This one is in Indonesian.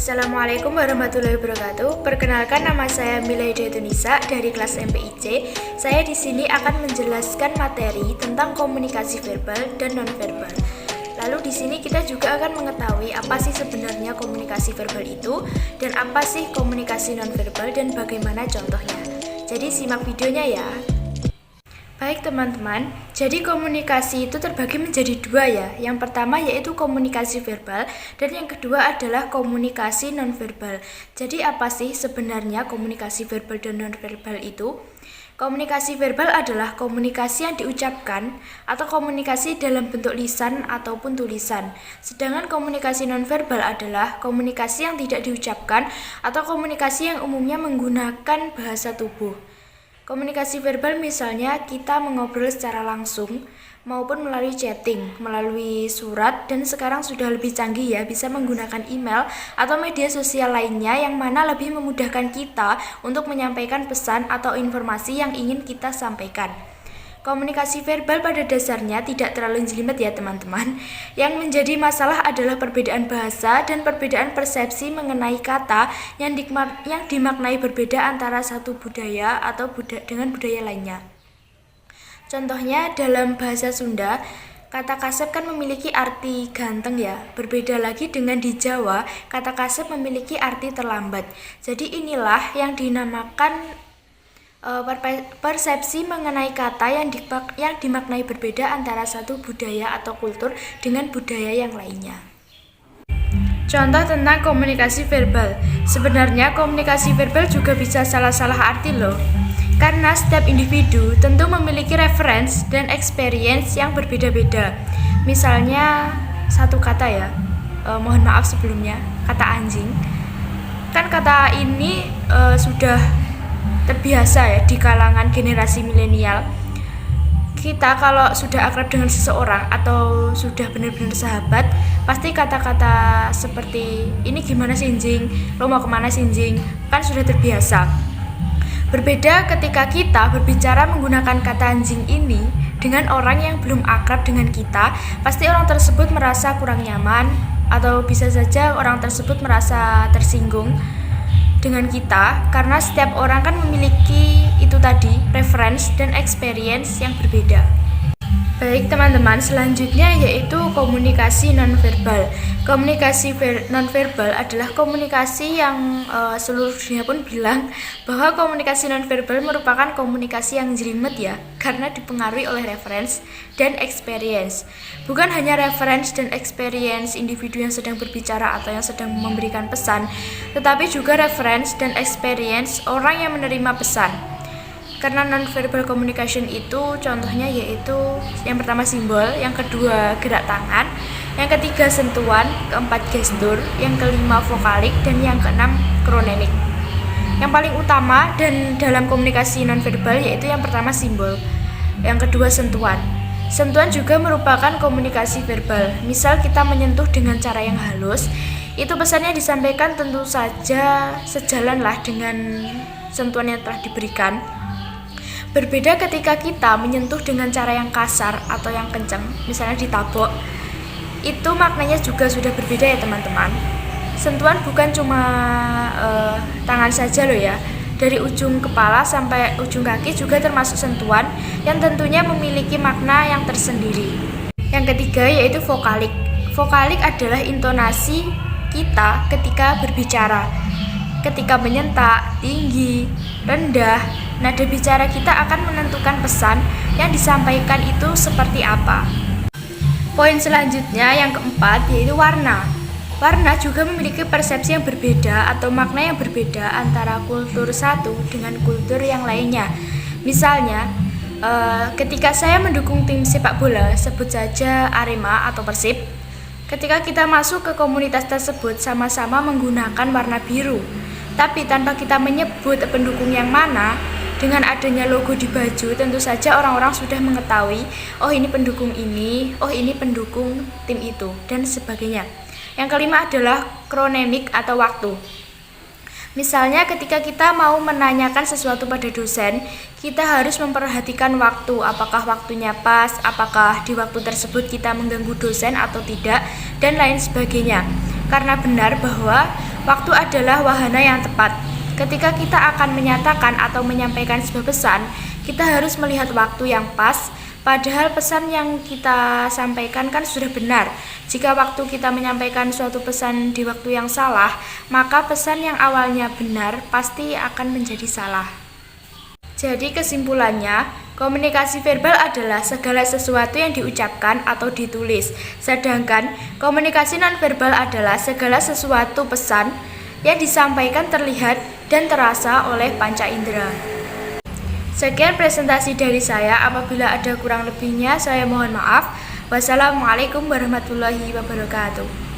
Assalamualaikum warahmatullahi wabarakatuh. Perkenalkan, nama saya Milaida Tunisa dari kelas MPIC. Saya di sini akan menjelaskan materi tentang komunikasi verbal dan nonverbal. Lalu di sini kita juga akan mengetahui apa sih sebenarnya komunikasi verbal itu dan apa sih komunikasi nonverbal dan bagaimana contohnya. Jadi simak videonya ya. Baik teman-teman, jadi komunikasi itu terbagi menjadi dua ya. Yang pertama yaitu komunikasi verbal dan yang kedua adalah komunikasi nonverbal. Jadi apa sih sebenarnya komunikasi verbal dan nonverbal itu? Komunikasi verbal adalah komunikasi yang diucapkan atau komunikasi dalam bentuk lisan ataupun tulisan. Sedangkan komunikasi nonverbal adalah komunikasi yang tidak diucapkan atau komunikasi yang umumnya menggunakan bahasa tubuh. Komunikasi verbal misalnya kita mengobrol secara langsung maupun melalui chatting, melalui surat, dan sekarang sudah lebih canggih ya, bisa menggunakan email atau media sosial lainnya yang mana lebih memudahkan kita untuk menyampaikan pesan atau informasi yang ingin kita sampaikan. Komunikasi verbal pada dasarnya tidak terlalu jelimet ya teman-teman. Yang menjadi masalah adalah perbedaan bahasa dan perbedaan persepsi mengenai kata yang dimaknai berbeda antara satu budaya atau dengan budaya lainnya. Contohnya dalam bahasa Sunda, kata kasep kan memiliki arti ganteng ya. Berbeda lagi dengan di Jawa, kata kasep memiliki arti terlambat. Jadi inilah yang dinamakan persepsi mengenai kata yang dimaknai berbeda antara satu budaya atau kultur dengan budaya yang lainnya. Contoh tentang komunikasi verbal. Sebenarnya komunikasi verbal juga bisa salah-salah arti loh. Karena setiap individu tentu memiliki reference dan experience yang berbeda-beda. Misalnya satu kata ya, mohon maaf sebelumnya, kata anjing. Kan kata ini sudah terbiasa ya di kalangan generasi milenial. Kita kalau sudah akrab dengan seseorang atau sudah benar-benar sahabat, pasti kata-kata seperti ini gimana sih anjing, lo mau kemana sih anjing, kan sudah terbiasa. Berbeda ketika kita berbicara menggunakan kata anjing ini dengan orang yang belum akrab dengan kita, pasti orang tersebut merasa kurang nyaman atau bisa saja orang tersebut merasa tersinggung dengan kita, karena setiap orang kan memiliki itu tadi, reference dan experience yang berbeda. Baik teman-teman, selanjutnya yaitu komunikasi nonverbal. Komunikasi nonverbal adalah komunikasi yang seluruh dunia pun bilang bahwa komunikasi nonverbal merupakan komunikasi yang jelimet ya, karena dipengaruhi oleh reference dan experience. Bukan hanya reference dan experience individu yang sedang berbicara atau yang sedang memberikan pesan, tetapi juga reference dan experience orang yang menerima pesan. Karena non-verbal communication itu contohnya yaitu yang pertama simbol, yang kedua gerak tangan, yang ketiga sentuhan, keempat gestur, yang kelima vokalik, dan yang keenam kronemik. Yang paling utama dan dalam komunikasi non-verbal yaitu yang pertama simbol, yang kedua sentuhan. Sentuhan juga merupakan komunikasi verbal. Misal kita menyentuh dengan cara yang halus, itu pesannya disampaikan tentu saja sejalan lah dengan sentuhan yang telah diberikan. Berbeda ketika kita menyentuh dengan cara yang kasar atau yang kencang, misalnya ditabok, itu maknanya juga sudah berbeda ya teman-teman. Sentuhan bukan cuma tangan saja loh ya, dari ujung kepala sampai ujung kaki juga termasuk sentuhan yang tentunya memiliki makna yang tersendiri. Yang ketiga yaitu vokalik. Vokalik adalah intonasi kita ketika berbicara. Ketika menyentak, tinggi, rendah, nada bicara kita akan menentukan pesan yang disampaikan itu seperti apa. Poin selanjutnya yang keempat yaitu warna. Warna juga memiliki persepsi yang berbeda atau makna yang berbeda antara kultur satu dengan kultur yang lainnya. Misalnya, ketika saya mendukung tim sepak bola, sebut saja Arema atau Persib, ketika kita masuk ke komunitas tersebut sama-sama menggunakan warna biru. Tapi tanpa kita menyebut pendukung yang mana, dengan adanya logo di baju, tentu saja orang-orang sudah mengetahui, oh ini pendukung ini, oh ini pendukung tim itu, dan sebagainya. Yang kelima adalah kronemik atau waktu. Misalnya ketika kita mau menanyakan sesuatu pada dosen, kita harus memperhatikan waktu, apakah waktunya pas, apakah di waktu tersebut kita mengganggu dosen atau tidak, dan lain sebagainya. Karena benar bahwa Waktu adalah wahana yang tepat. Ketika kita akan menyatakan atau menyampaikan sebuah pesan, kita harus melihat waktu yang pas, padahal pesan yang kita sampaikan kan sudah benar. Jika waktu kita menyampaikan suatu pesan di waktu yang salah, maka pesan yang awalnya benar pasti akan menjadi salah. Jadi kesimpulannya, komunikasi verbal adalah segala sesuatu yang diucapkan atau ditulis. Sedangkan komunikasi nonverbal adalah segala sesuatu pesan yang disampaikan terlihat dan terasa oleh panca indera. Sekian presentasi dari saya. Apabila ada kurang lebihnya, saya mohon maaf. Wassalamualaikum warahmatullahi wabarakatuh.